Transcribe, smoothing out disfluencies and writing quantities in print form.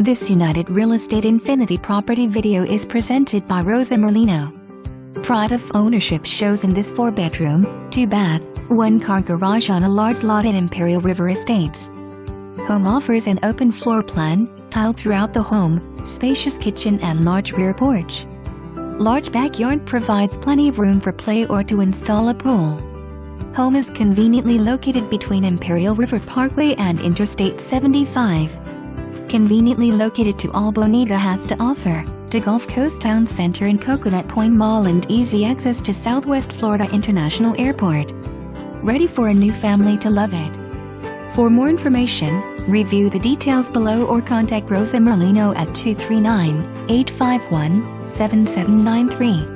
This United Real Estate Infinity property video is presented by Rosa Merlino. Pride of ownership shows in this 4-bedroom, 2-bath, 1-car garage on a large lot in Imperial River Estates. Home offers an open floor plan, tile throughout the home, spacious kitchen and large rear porch. Large backyard provides plenty of room for play or to install a pool. Home is conveniently located between Imperial River Parkway and Interstate 75. Conveniently located to all Bonita has to offer, to Gulf Coast Town Center and Coconut Point Mall and easy access to Southwest Florida International Airport. Ready for a new family to love it. For more information, review the details below or contact Rosa Merlino at 239-851-7793.